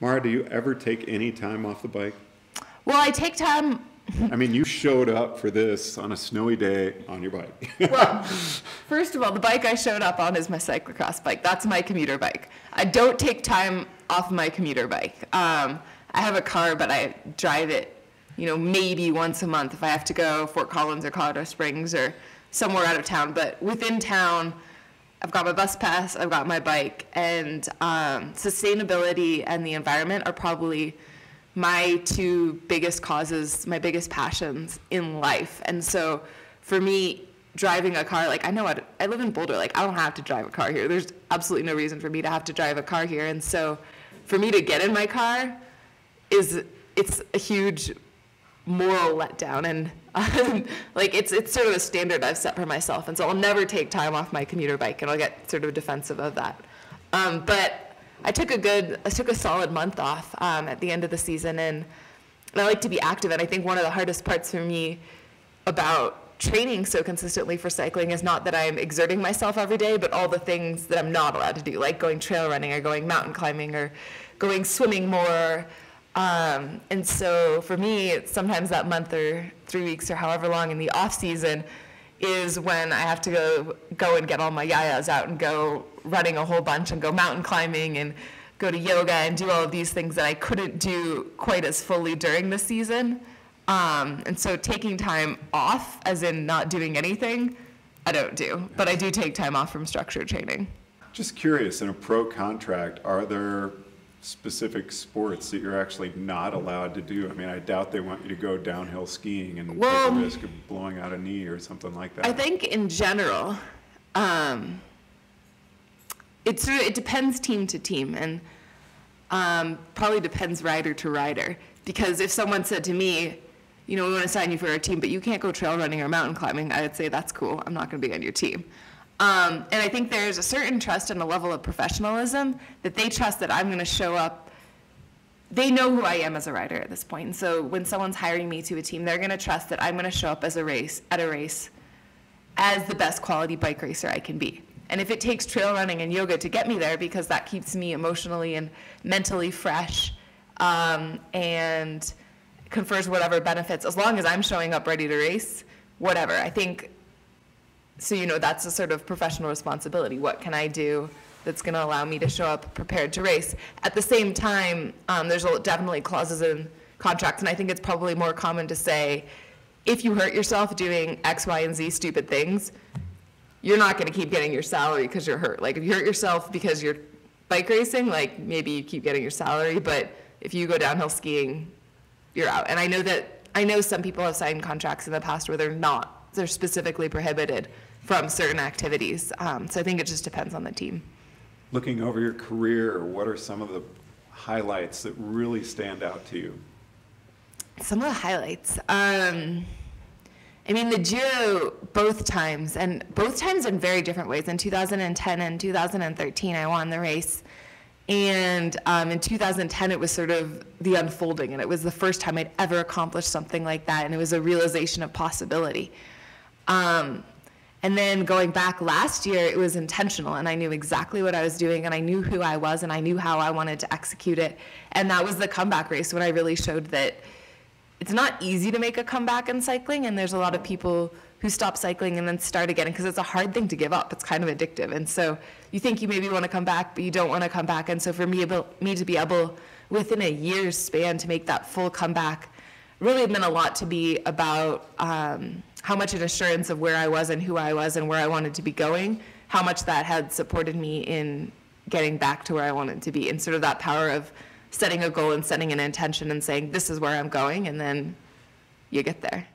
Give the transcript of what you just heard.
Mara, do you ever take any time off the bike? Well, I take time. I mean, you showed up for this on a snowy day on your bike. Well, first of all, the bike I showed up on is my cyclocross bike. That's my commuter bike. I don't take time off my commuter bike. I have a car, but I drive it, maybe once a month if I have to go Fort Collins or Colorado Springs or somewhere out of town. But within town, I've got my bus pass, I've got my bike, and sustainability and the environment are probably my two biggest causes, my biggest passions in life. And so for me, driving a car, I live in Boulder, I don't have to drive a car here. There's absolutely no reason for me to have to drive a car here. And so for me to get in my car it's a huge moral letdown. And it's sort of a standard I've set for myself. And so I'll never take time off my commuter bike, and I'll get sort of defensive of that. But I took a solid month off at the end of the season, and I like to be active. And I think one of the hardest parts for me about training so consistently for cycling is not that I'm exerting myself every day, but all the things that I'm not allowed to do, like going trail running or going mountain climbing or going swimming more. And so for me, sometimes that month or 3 weeks or however long in the off season is when I have to go and get all my yayas out and go running a whole bunch and go mountain climbing and go to yoga and do all of these things that I couldn't do quite as fully during the season. And so taking time off, as in not doing anything, I don't do. But I do take time off from structured training. Just curious, in a pro contract, are there specific sports that you're actually not allowed to do? I mean, I doubt they want you to go downhill skiing and take the risk of blowing out a knee or something like that. I think in general, it depends team to team, and probably depends rider to rider. Because if someone said to me, we want to sign you for our team, but you can't go trail running or mountain climbing, I would say, that's cool, I'm not going to be on your team. And I think there's a certain trust and a level of professionalism that they trust that I'm going to show up. They know who I am as a rider at this point. And so when someone's hiring me to a team, they're going to trust that I'm going to show up at a race as the best quality bike racer I can be. And if it takes trail running and yoga to get me there, because that keeps me emotionally and mentally fresh, and confers whatever benefits, as long as I'm showing up ready to race, whatever. I think, so that's a sort of professional responsibility. What can I do that's going to allow me to show up prepared to race? At the same time, there's definitely clauses in contracts, and I think it's probably more common to say, if you hurt yourself doing X, Y, and Z stupid things, you're not going to keep getting your salary because you're hurt. If you hurt yourself because you're bike racing, maybe you keep getting your salary, but if you go downhill skiing, you're out. And I know some people have signed contracts in the past where they're specifically prohibited from certain activities. So I think it just depends on the team. Looking over your career, what are some of the highlights that really stand out to you? Some of the highlights. The Giro, both times in very different ways. In 2010 and 2013, I won the race. And in 2010, it was sort of the unfolding, and it was the first time I'd ever accomplished something like that, and it was a realization of possibility. And then going back last year, it was intentional, and I knew exactly what I was doing, and I knew who I was, and I knew how I wanted to execute it. And that was the comeback race when I really showed that it's not easy to make a comeback in cycling, and there's a lot of people who stop cycling and then start again, because it's a hard thing to give up. It's kind of addictive. And so you think you maybe want to come back, but you don't want to come back. And so for me to be able, within a year's span, to make that full comeback really meant a lot to be about how much an assurance of where I was and who I was and where I wanted to be going, how much that had supported me in getting back to where I wanted to be, and sort of that power of setting a goal and setting an intention and saying, this is where I'm going, and then you get there.